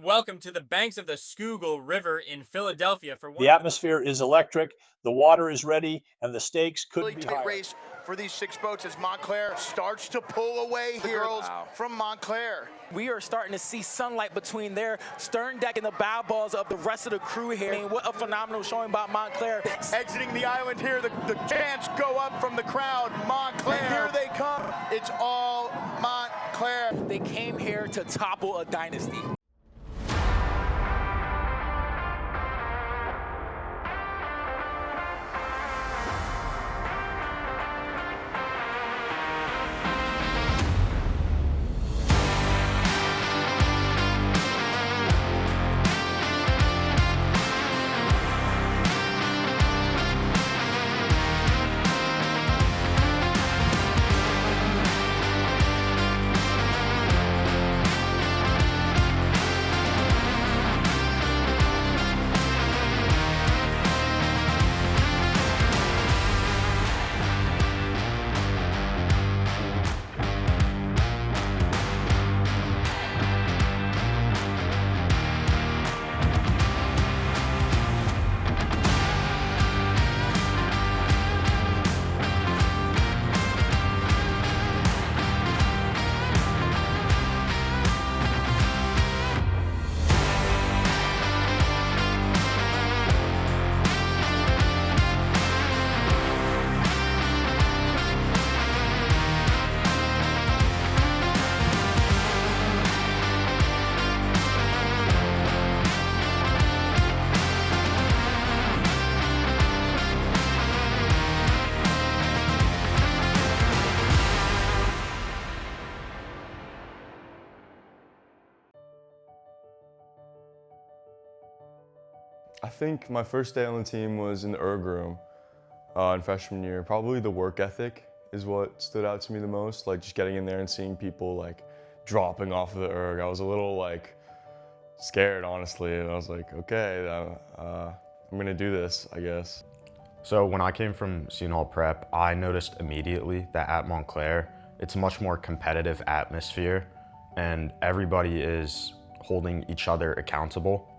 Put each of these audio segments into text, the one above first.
welcome to the banks of the Schuylkill River in Philadelphia for one. The atmosphere is electric, the water is ready, and the stakes couldn't be higher. Race for these 6 boats as Montclair starts to pull away the girls from Montclair. We are starting to see sunlight between their stern deck and the bow balls of the rest of the crew here. I mean, what a phenomenal showing by Montclair. Exiting the island here, the chants go up from the crowd. Montclair, and here they come. It's all Montclair. They came here to topple a dynasty. I think my first day on the team was in the erg room in freshman year. Probably the work ethic is what stood out to me the most, like just getting in there and seeing people like dropping off of the erg. I was a little like scared, honestly, and I was like, okay, I'm gonna do this, I guess. So when I came from Seton Hall Prep, I noticed immediately that at Montclair, it's a much more competitive atmosphere and everybody is holding each other accountable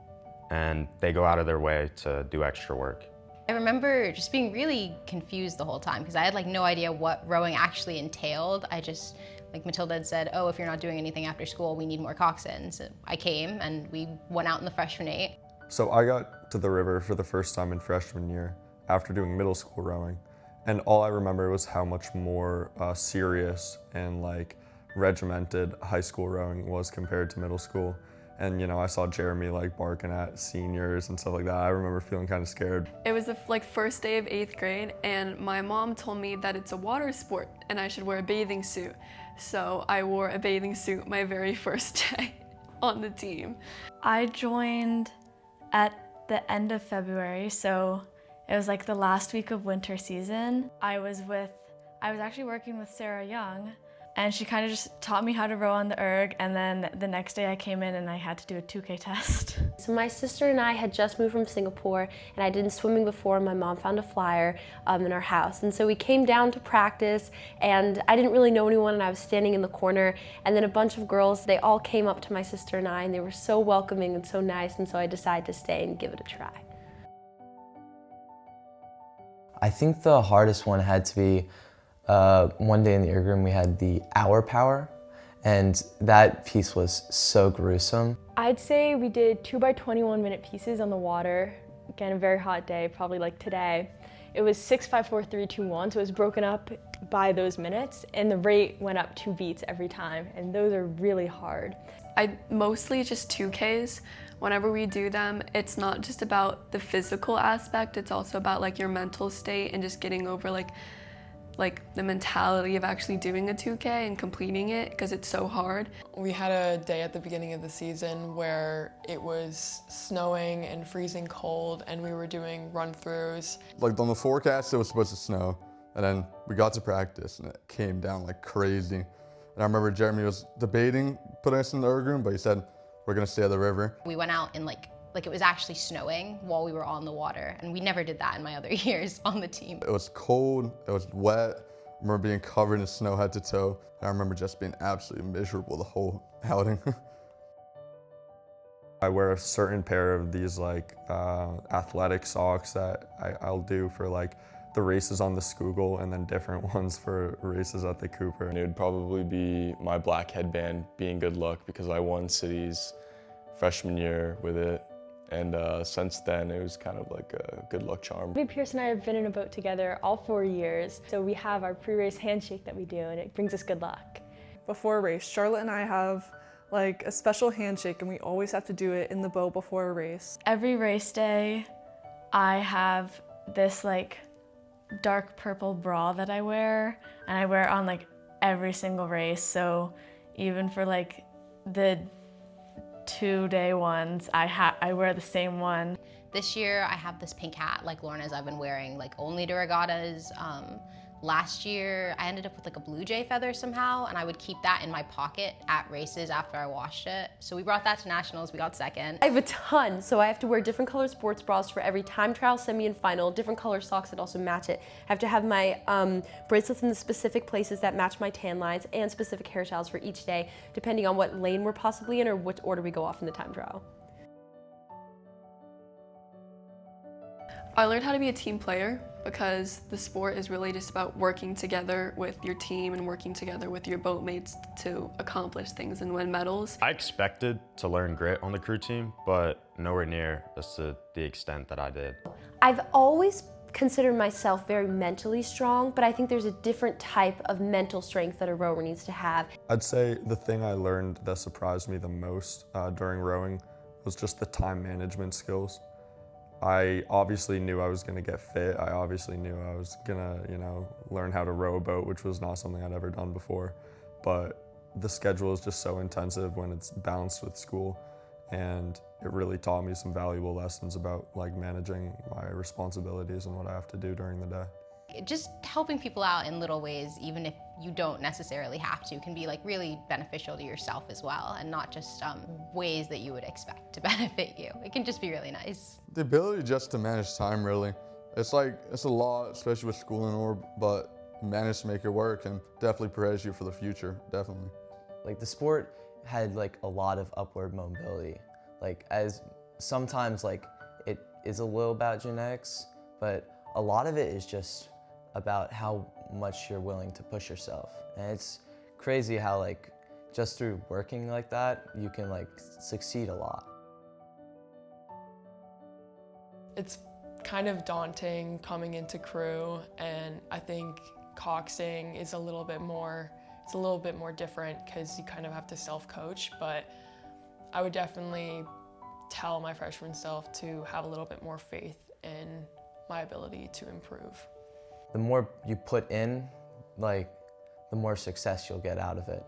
and they go out of their way to do extra work. I remember just being really confused the whole time because I had like no idea what rowing actually entailed. I just, like Matilda had said, oh, if you're not doing anything after school, we need more coxswains. So I came and we went out in the freshman 8. So I got to the river for the first time in freshman year after doing middle school rowing. And all I remember was how much more serious and like regimented high school rowing was compared to middle school. And you know, I saw Jeremy like barking at seniors and stuff like that. I remember feeling kind of scared. It was the first day of 8th grade and my mom told me that it's a water sport and I should wear a bathing suit. So I wore a bathing suit my very first day on the team. I joined at the end of February, so it was like the last week of winter season. I was actually working with Sarah Young, and she kind of just taught me how to row on the erg, and then the next day I came in and I had to do a 2K test. So my sister and I had just moved from Singapore, and I did swimming before. My mom found a flyer in our house, and so we came down to practice, and I didn't really know anyone, and I was standing in the corner, and then a bunch of girls, they all came up to my sister and I, and they were so welcoming and so nice, and so I decided to stay and give it a try. I think the hardest one had to be one day in the erg room we had the hour power, and that piece was so gruesome. I'd say we did 2 by 21 minute pieces on the water. Again, a very hot day, probably like today. It was 6, 5, 4, 3, 2, 1, so it was broken up by those minutes, and the rate went up 2 beats every time, and those are really hard. I mostly just 2Ks. Whenever we do them, it's not just about the physical aspect, it's also about like your mental state and just getting over like the mentality of actually doing a 2K and completing it because it's so hard. We had a day at the beginning of the season where it was snowing and freezing cold and we were doing run-throughs. Like on the forecast it was supposed to snow, and then we got to practice and it came down like crazy. And I remember Jeremy was debating putting us in the erg room, but he said, we're gonna stay at the river. We went out and like it was actually snowing while we were on the water, and we never did that in my other years on the team. It was cold, it was wet. I remember being covered in snow head to toe. And I remember just being absolutely miserable the whole outing. I wear a certain pair of these like athletic socks that I'll do for like the races on the Schuylkill and then different ones for races at the Cooper. And it would probably be my black headband being good luck because I won cities freshman year with it. And since then, it was kind of like a good luck charm. Me, Pierce, and I have been in a boat together all 4 years. So we have our pre-race handshake that we do, and it brings us good luck. Before a race, Charlotte and I have like a special handshake, and we always have to do it in the boat before a race. Every race day, I have this like dark purple bra that I wear, and I wear it on like every single race. So even for like the 2-day ones, I wear the same one. This year I have this pink hat like Lorna's I've been wearing like only to regattas. Last year I ended up with like a blue jay feather somehow, and I would keep that in my pocket at races after I washed it. So we brought that to nationals, we got second. I have a ton, so I have to wear different color sports bras for every time trial, semi, and final, different color socks that also match it. I have to have my bracelets in the specific places that match my tan lines, and specific hairstyles for each day, depending on what lane we're possibly in or which order we go off in the time trial. I learned how to be a team player because the sport is really just about working together with your team and working together with your boatmates to accomplish things and win medals. I expected to learn grit on the crew team, but nowhere near as to the extent that I did. I've always considered myself very mentally strong, but I think there's a different type of mental strength that a rower needs to have. I'd say the thing I learned that surprised me the most during rowing was just the time management skills. I obviously knew I was going to get fit. I obviously knew I was going to, learn how to row a boat, which was not something I'd ever done before. But the schedule is just so intensive when it's balanced with school, and it really taught me some valuable lessons about like managing my responsibilities and what I have to do during the day. Just helping people out in little ways, even if you don't necessarily have to, can be like really beneficial to yourself as well, and not just ways that you would expect to benefit you. It can just be really nice. The ability just to manage time, really. It's a lot, especially with school and all, but manage to make it work and definitely prepares you for the future, definitely. Like the sport had like a lot of upward mobility. Like as sometimes like it is a little about genetics, but a lot of it is just about how much you're willing to push yourself. And it's crazy how like just through working like that, you can like succeed a lot. It's kind of daunting coming into crew, and I think coxing is a little bit more different because you kind of have to self-coach, but I would definitely tell my freshman self to have a little bit more faith in my ability to improve. The more you put in, like, the more success you'll get out of it.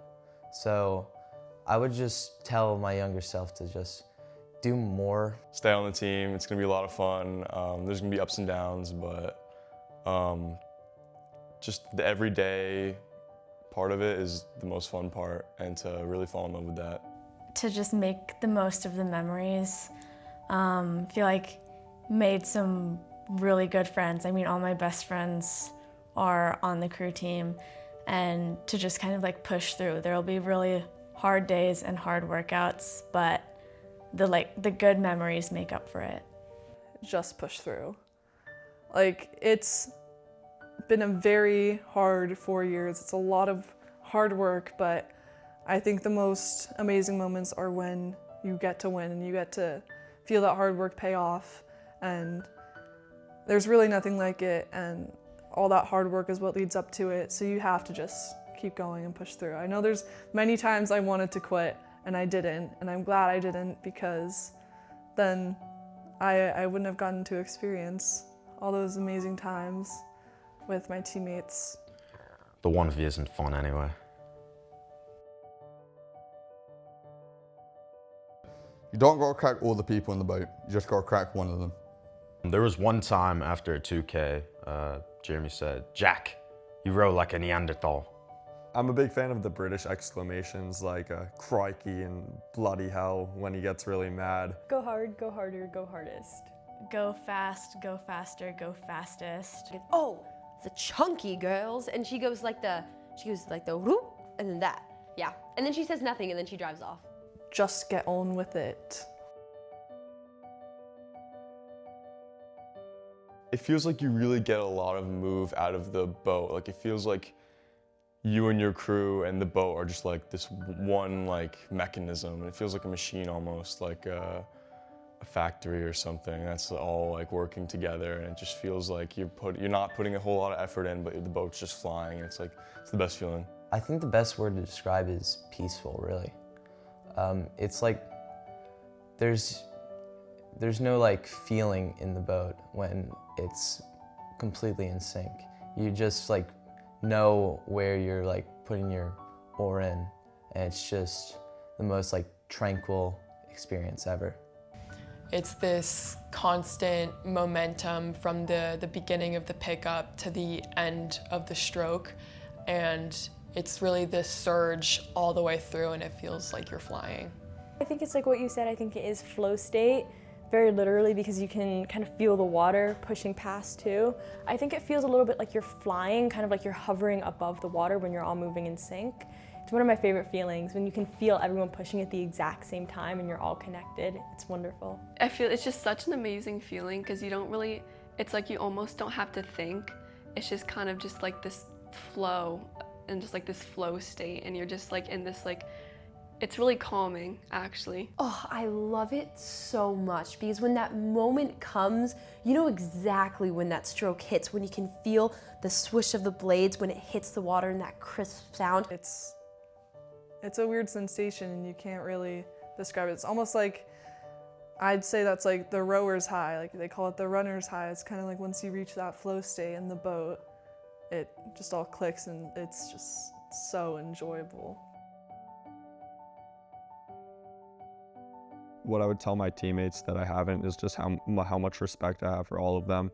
So I would just tell my younger self to just do more. Stay on the team, it's gonna be a lot of fun. There's gonna be ups and downs, but just the everyday part of it is the most fun part, and to really fall in love with that. To just make the most of the memories. Feel like made some really good friends. I mean, all my best friends are on the crew team, and to just kind of like push through. There'll be really hard days and hard workouts, but the good memories make up for it. Just push through. Like, it's been a very hard 4 years. It's a lot of hard work, but I think the most amazing moments are when you get to win and you get to feel that hard work pay off, and there's really nothing like it, and all that hard work is what leads up to it, so you have to just keep going and push through. I know there's many times I wanted to quit and I didn't, and I'm glad I didn't, because then I wouldn't have gotten to experience all those amazing times with my teammates. The 1v isn't fun anyway. You don't gotta crack all the people in the boat, you just gotta crack one of them. There was one time after a 2K, Jeremy said, "Jack, you row like a Neanderthal." I'm a big fan of the British exclamations like crikey and bloody hell when he gets really mad. Go hard, go harder, go hardest. Go fast, go faster, go fastest. Oh, the chunky girls, and she goes like the whoop, and then that, yeah. And then she says nothing, and then she drives off. Just get on with it. it feels like you really get a lot of move out of the boat. Like it feels like you and your crew and the boat are just like this one like mechanism. It feels like a machine almost, like a factory or something that's all like working together, and it just feels like you're not putting a whole lot of effort in, but the boat's just flying, and it's the best feeling. I think the best word to describe is peaceful, really. It's like there's no like feeling in the boat when it's completely in sync. You just like know where you're like putting your oar in, and it's just the most like tranquil experience ever. It's this constant momentum from the beginning of the pickup to the end of the stroke, and it's really this surge all the way through, and it feels like you're flying. I think it's like what you said. I think it is flow state, very literally, because you can kind of feel the water pushing past too. I think it feels a little bit like you're flying, kind of like you're hovering above the water when you're all moving in sync. It's one of my favorite feelings, when you can feel everyone pushing at the exact same time and you're all connected. It's wonderful. I feel it's just such an amazing feeling because you don't really, it's like you almost don't have to think. It's just kind of just like this flow and just like this flow state, and you're just like in this like, it's really calming, actually. Oh, I love it so much because when that moment comes, you know exactly when that stroke hits, when you can feel the swish of the blades when it hits the water and that crisp sound. It's a weird sensation and you can't really describe it. It's almost like, I'd say that's like the rower's high, like they call it the runner's high. It's kind of like once you reach that flow state in the boat, it just all clicks and it's just so enjoyable. What I would tell my teammates that I haven't is just how much respect I have for all of them.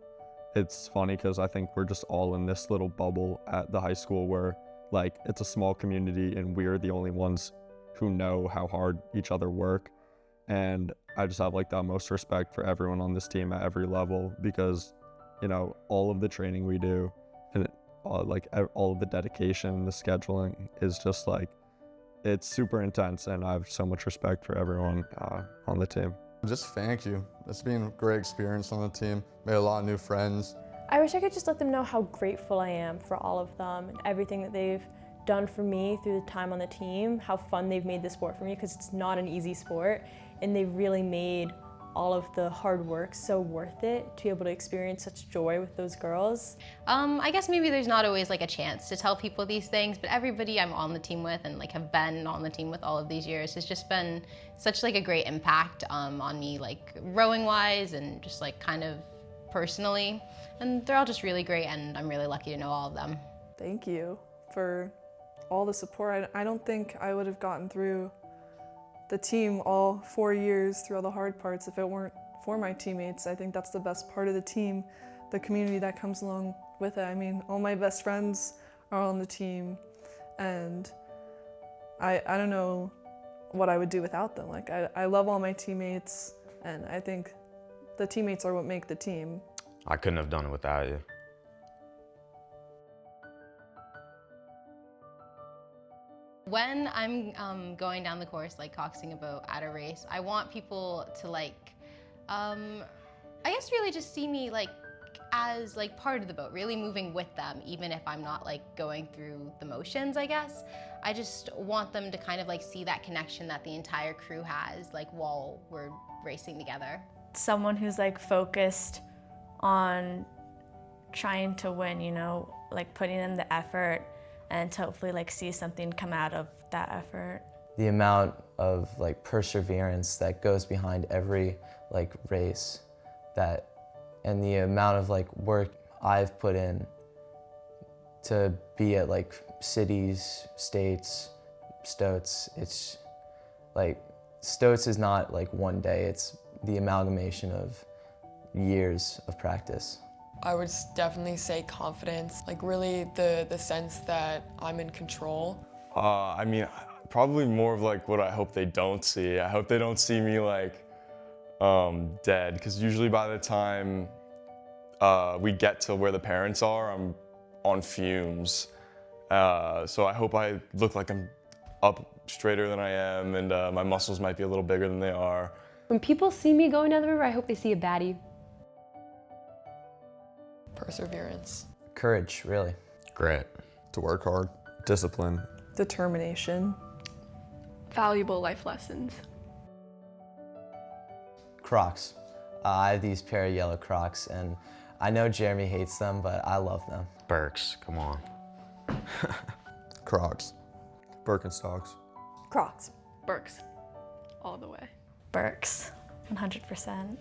It's funny because I think we're just all in this little bubble at the high school where like it's a small community and we're the only ones who know how hard each other work. And I just have like the utmost respect for everyone on this team at every level because, you know, all of the training we do and like all of the dedication, the scheduling is just like, it's super intense, and I have so much respect for everyone on the team. Just thank you. It's been a great experience on the team. Made a lot of new friends. I wish I could just let them know how grateful I am for all of them and everything that they've done for me through the time on the team, how fun they've made the sport for me, because it's not an easy sport, and they've really made all of the hard work so worth it to be able to experience such joy with those girls. I guess maybe there's not always like a chance to tell people these things, but everybody I'm on the team with and like have been on the team with all of these years has just been such like a great impact on me, like rowing wise and just like kind of personally. And they're all just really great, and I'm really lucky to know all of them. Thank you for all the support. I don't think I would have gotten through the team all 4 years through all the hard parts if it weren't for my teammates. I think that's the best part of the team, the community that comes along with it. I mean, all my best friends are on the team, and I don't know what I would do without them. Like, I love all my teammates, and I think the teammates are what make the team. I couldn't have done it without you. When I'm going down the course, like coxing a boat at a race, I want people to like, I guess really just see me like as like part of the boat, really moving with them, even if I'm not like going through the motions, I guess. I just want them to kind of like see that connection that the entire crew has, like while we're racing together. Someone who's like focused on trying to win, you know, like putting in the effort and to hopefully like see something come out of that effort. The amount of like perseverance that goes behind every like race, and the amount of like work I've put in to be at like cities, states, Stoats. It's like Stoats is not like one day, it's the amalgamation of years of practice. I would definitely say confidence, like really the sense that I'm in control. I mean, probably more of like what I hope they don't see. I hope they don't see me like dead, because usually by the time we get to where the parents are, I'm on fumes. So I hope I look like I'm up straighter than I am, and my muscles might be a little bigger than they are. When people see me going down the river, I hope they see a baddie. Perseverance. Courage, really. Grit. To work hard. Discipline. Determination. Valuable life lessons. Crocs. I have these pair of yellow Crocs, and I know Jeremy hates them, but I love them. Birks, come on. Crocs. Birkenstocks. Crocs. Birks. All the way. Birks, 100%.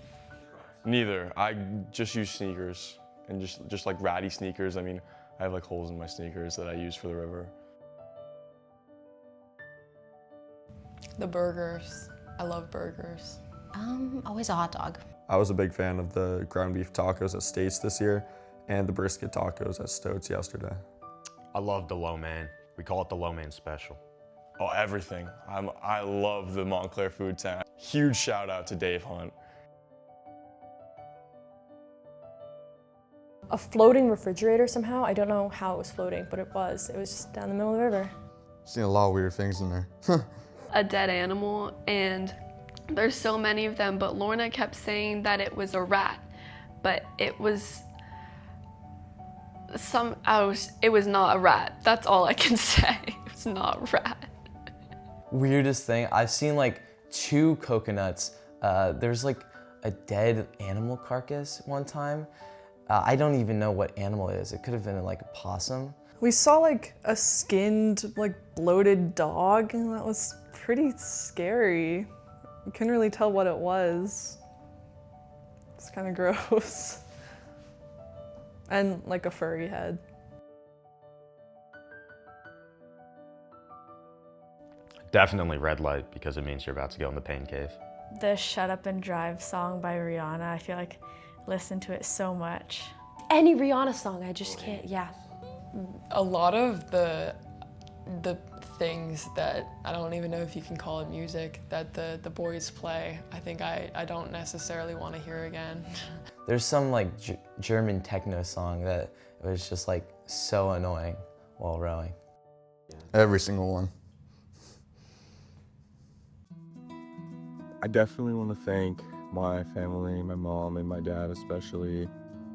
Neither. I just use sneakers, and just like ratty sneakers. I mean, I have like holes in my sneakers that I use for the river. The burgers. I love burgers. Always a hot dog. I was a big fan of the ground beef tacos at States this year and the brisket tacos at Stoats yesterday. I love the lo mein. We call it the lo mein special. Oh, everything. I love the Montclair food tent. Huge shout out to Dave Hunt. A floating refrigerator somehow. I don't know how it was floating, but it was. It was just down the middle of the river. Seen a lot of weird things in there. A dead animal, and there's so many of them, but Lorna kept saying that it was a rat, but it was it was not a rat. That's all I can say. It was not a rat. Weirdest thing, I've seen like 2 coconuts. There's like a dead animal carcass one time. I don't even know what animal it is. It could have been like a possum. We saw like a skinned, like bloated dog, and that was pretty scary. We couldn't really tell what it was. It's kind of gross. And like a furry head. Definitely red light, because it means you're about to go in the pain cave. The Shut Up and Drive song by Rihanna, I feel like I listen to it so much. Any Rihanna song, I just can't, yeah. A lot of the things that, I don't even know if you can call it music, that the boys play, I think I don't necessarily want to hear again. There's some like German techno song that was just like so annoying while rowing. Every single one. I definitely want to thank my family, my mom and my dad especially,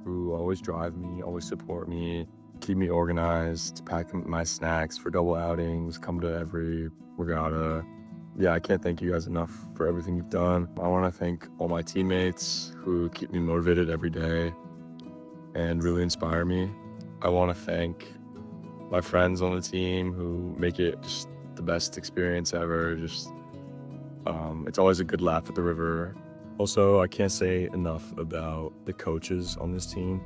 who always drive me, always support me, keep me organized, pack my snacks for double outings, come to every regatta. Yeah, I can't thank you guys enough for everything you've done. I want to thank all my teammates who keep me motivated every day and really inspire me. I want to thank my friends on the team who make it just the best experience ever. It's always a good laugh at the river. Also, I can't say enough about the coaches on this team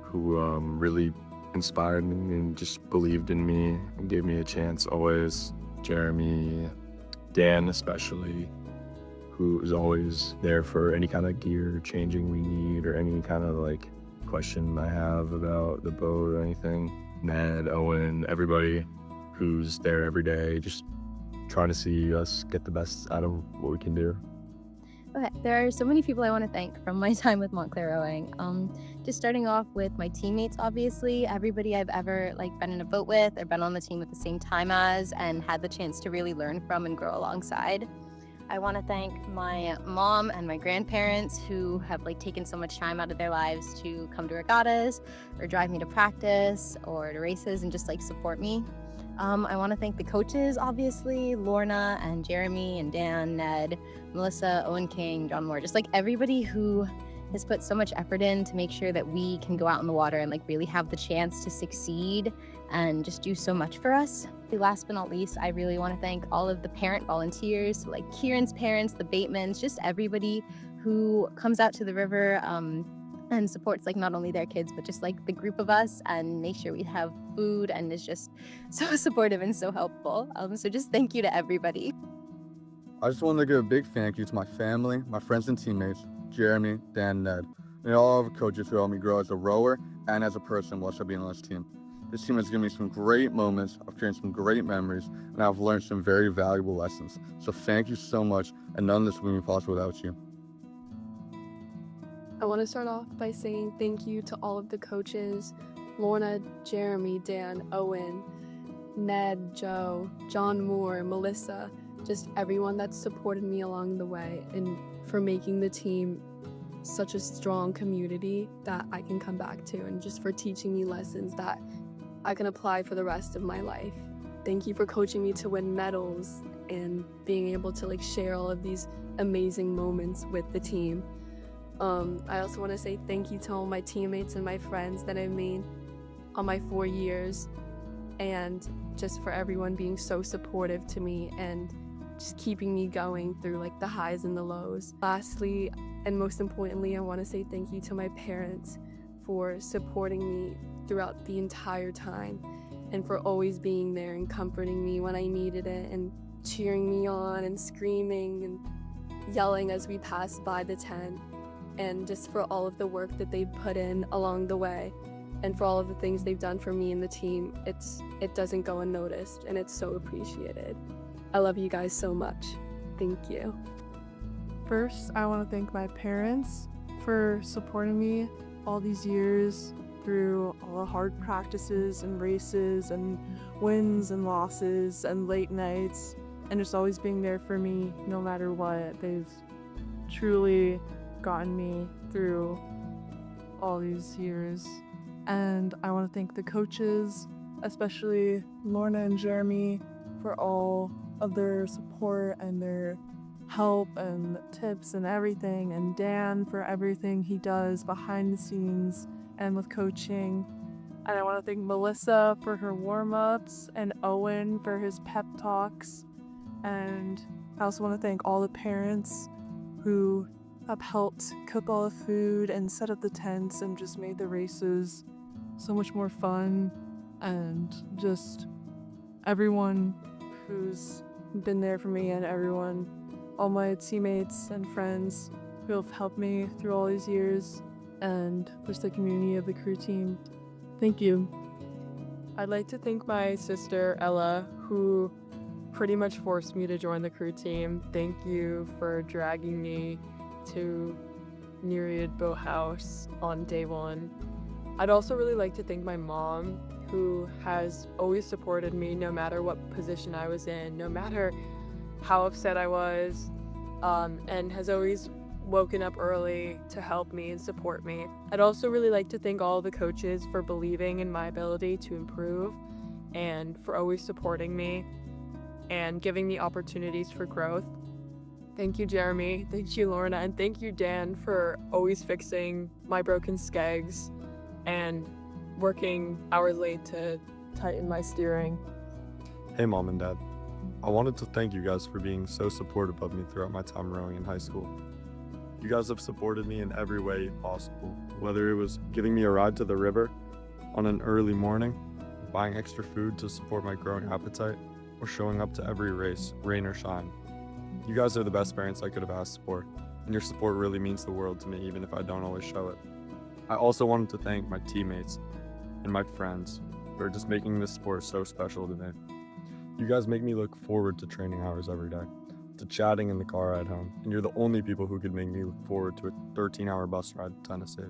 who really inspired me and just believed in me and gave me a chance always. Jeremy, Dan especially, who is always there for any kind of gear changing we need or any kind of like question I have about the boat or anything. Ned, Owen, everybody who's there every day, just trying to see us get the best out of what we can do. Okay, there are so many people I want to thank from my time with Montclair rowing. Just starting off with my teammates, obviously, everybody I've ever been in a boat with or been on the team at the same time as and had the chance to really learn from and grow alongside. I want to thank my mom and my grandparents who have taken so much time out of their lives to come to regattas or drive me to practice or to races and just support me. I want to thank the coaches, obviously, Lorna and Jeremy and Dan, Ned, Melissa, Owen King, John Moore, just everybody who has put so much effort in to make sure that we can go out in the water and really have the chance to succeed and just do so much for us. Last but not least, I really want to thank all of the parent volunteers, Kieran's parents, the Batemans, just everybody who comes out to the river and supports not only their kids, but just the group of us and make sure we have food and is just so supportive and so helpful. So just thank you to everybody. I just want to give a big thank you to my family, my friends and teammates, Jeremy, Dan, Ned, and all of the coaches who helped me grow as a rower and as a person while being on this team. This team has given me some great moments, I've created some great memories, and I've learned some very valuable lessons. So thank you so much, and none of this would be possible without you. I want to start off by saying thank you to all of the coaches, Lorna, Jeremy, Dan, Owen, Ned, Joe, John Moore, Melissa, just everyone that's supported me along the way and for making the team such a strong community that I can come back to, and just for teaching me lessons that I can apply for the rest of my life. Thank you for coaching me to win medals and being able to share all of these amazing moments with the team. I also want to say thank you to all my teammates and my friends that I've made on my 4 years, and just for everyone being so supportive to me and just keeping me going through the highs and the lows. Lastly, and most importantly, I want to say thank you to my parents for supporting me throughout the entire time, and for always being there and comforting me when I needed it, and cheering me on and screaming and yelling as we passed by the tent, and just for all of the work that they've put in along the way, and for all of the things they've done for me and the team. It doesn't go unnoticed, and it's so appreciated. I love you guys so much. Thank you. First, I want to thank my parents for supporting me all these years through all the hard practices and races and wins and losses and late nights, and just always being there for me no matter what. They've truly gotten me through all these years. And I want to thank the coaches, especially Lorna and Jeremy, for all of their support and their help and tips and everything, and Dan for everything he does behind the scenes and with coaching. And I want to thank Melissa for her warm-ups and Owen for his pep talks. And I also want to thank all the parents who have helped cook all the food and set up the tents and just made the races so much more fun, and just everyone who's been there for me, and all my teammates and friends who have helped me through all these years, and just the community of the crew team. Thank you. I'd like to thank my sister Ella, who pretty much forced me to join the crew team. Thank you for dragging me to Nereid Boathouse on day one. I'd also really like to thank my mom, who has always supported me no matter what position I was in, no matter how upset I was, and has always woken up early to help me and support me. I'd also really like to thank all the coaches for believing in my ability to improve, and for always supporting me and giving me opportunities for growth. Thank you, Jeremy. Thank you, Lorna. And thank you, Dan, for always fixing my broken skegs and working hours late to tighten my steering. Hey, Mom and Dad. I wanted to thank you guys for being so supportive of me throughout my time rowing in high school. You guys have supported me in every way possible, whether it was giving me a ride to the river on an early morning, buying extra food to support my growing appetite, or showing up to every race, rain or shine. You guys are the best parents I could have asked for, and your support really means the world to me, even if I don't always show it. I also wanted to thank my teammates and my friends for just making this sport so special to me. You guys make me look forward to training hours every day, to chatting in the car ride home, and you're the only people who could make me look forward to a 13-hour bus ride to Tennessee.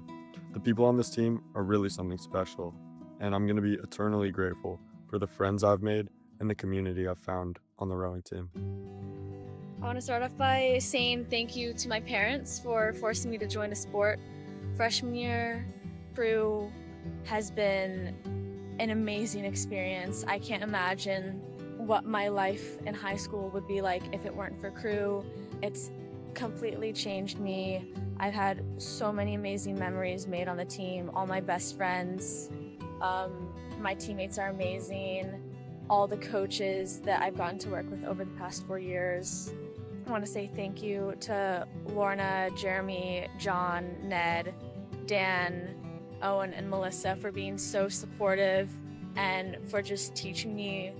The people on this team are really something special, and I'm going to be eternally grateful for the friends I've made and the community I've found on the rowing team. I want to start off by saying thank you to my parents for forcing me to join a sport. Freshman year crew has been an amazing experience. I can't imagine what my life in high school would be like if it weren't for crew. It's completely changed me. I've had so many amazing memories made on the team, all my best friends. My teammates are amazing. All the coaches that I've gotten to work with over the past 4 years. I want to say thank you to Lorna, Jeremy, John, Ned, Dan, Owen, and Melissa for being so supportive and for just teaching me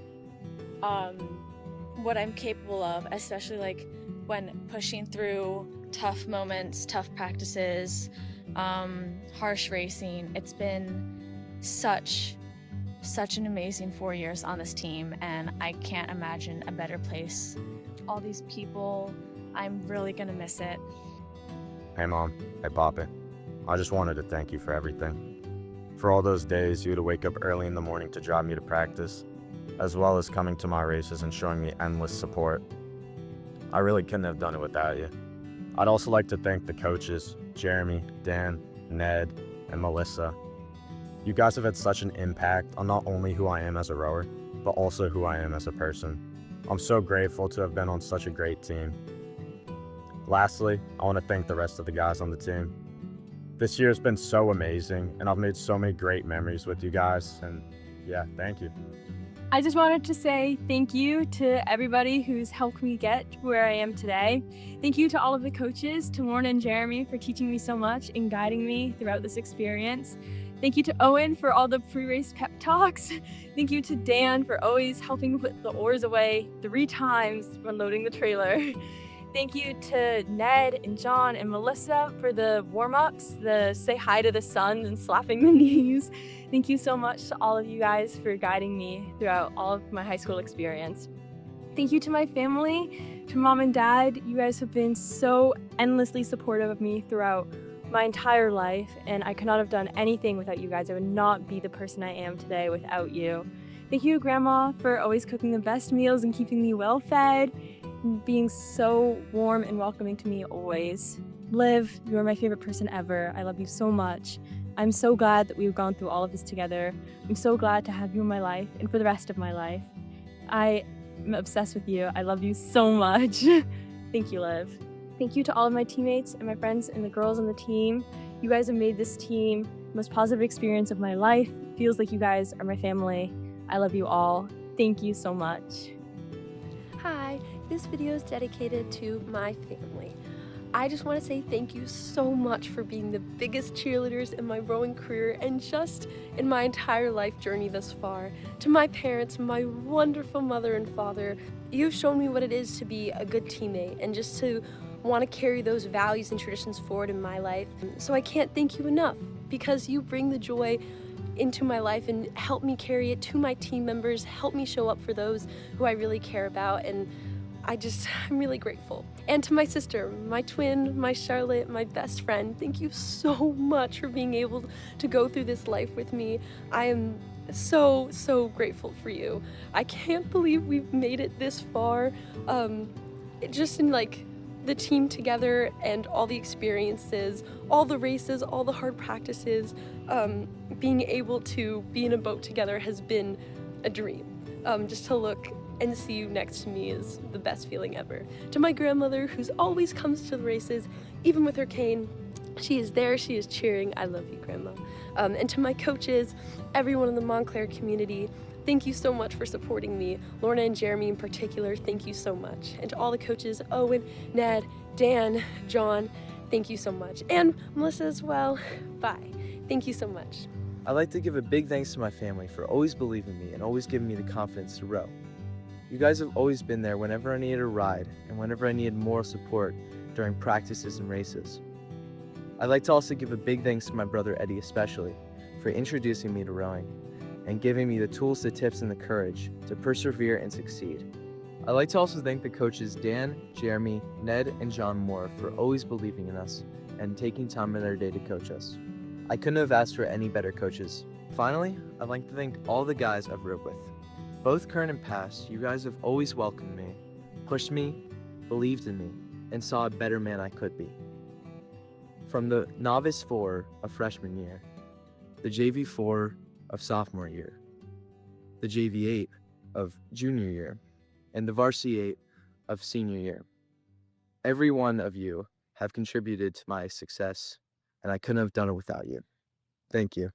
what I'm capable of, especially when pushing through tough moments, tough practices, harsh racing. It's been such an amazing 4 years on this team, and I can't imagine a better place. All these people, I'm really gonna miss it. Hey Mom, hey Papa. I just wanted to thank you for everything. For all those days you had to wake up early in the morning to drive me to practice, as well as coming to my races and showing me endless support. I really couldn't have done it without you. I'd also like to thank the coaches, Jeremy, Dan, Ned, and Melissa. You guys have had such an impact on not only who I am as a rower, but also who I am as a person. I'm so grateful to have been on such a great team. Lastly, I want to thank the rest of the guys on the team. This year has been so amazing, and I've made so many great memories with you guys, and yeah, thank you. I just wanted to say thank you to everybody who's helped me get where I am today. Thank you to all of the coaches, to Lorna and Jeremy for teaching me so much and guiding me throughout this experience. Thank you to Owen for all the pre-race pep talks. Thank you to Dan for always helping put the oars away 3 times when loading the trailer. Thank you to Ned and John and Melissa for the warm-ups, the say hi to the sun and slapping the knees. Thank you so much to all of you guys for guiding me throughout all of my high school experience. Thank you to my family, to Mom and Dad. You guys have been so endlessly supportive of me throughout my entire life, and I could not have done anything without you guys. I would not be the person I am today without you. Thank you, Grandma, for always cooking the best meals and keeping me well fed, and being so warm and welcoming to me always. Liv, you are my favorite person ever. I love you so much. I'm so glad that we've gone through all of this together. I'm so glad to have you in my life and for the rest of my life. I am obsessed with you. I love you so much. Thank you, Liv. Thank you to all of my teammates and my friends and the girls on the team. You guys have made this team the most positive experience of my life. It feels like you guys are my family. I love you all. Thank you so much. Hi, this video is dedicated to my family. I just want to say thank you so much for being the biggest cheerleaders in my rowing career and just in my entire life journey thus far. To my parents, my wonderful mother and father, you've shown me what it is to be a good teammate and just to want to carry those values and traditions forward in my life. So I can't thank you enough because you bring the joy into my life and help me carry it to my team members, help me show up for those who I really care about, and I'm really grateful. And to my sister, my twin, my Charlotte, my best friend, thank you so much for being able to go through this life with me. I am so grateful for you. I can't believe we've made it this far, just in like the team together and all the experiences, all the races, all the hard practices. Being able to be in a boat together has been a dream. Just to look and see you next to me is the best feeling ever. To my grandmother, who's always comes to the races, even with her cane, she is there, she is cheering. I love you, Grandma. And to my coaches, everyone in the Montclair community, thank you so much for supporting me. Lorna and Jeremy in particular, thank you so much. And to all the coaches, Owen, Ned, Dan, John, thank you so much. And Melissa as well, bye. Thank you so much. I'd like to give a big thanks to my family for always believing me and always giving me the confidence to row. You guys have always been there whenever I needed a ride and whenever I needed moral support during practices and races. I'd like to also give a big thanks to my brother Eddie especially for introducing me to rowing and giving me the tools, the tips, and the courage to persevere and succeed. I'd like to also thank the coaches Dan, Jeremy, Ned, and John Moore for always believing in us and taking time in their day to coach us. I couldn't have asked for any better coaches. Finally, I'd like to thank all the guys I've rowed with. Both current and past, you guys have always welcomed me, pushed me, believed in me, and saw a better man I could be. From the Novice 4 of freshman year, the JV 4 of sophomore year, the JV 8 of junior year, and the Varsity 8 of senior year. Every one of you have contributed to my success, and I couldn't have done it without you. Thank you.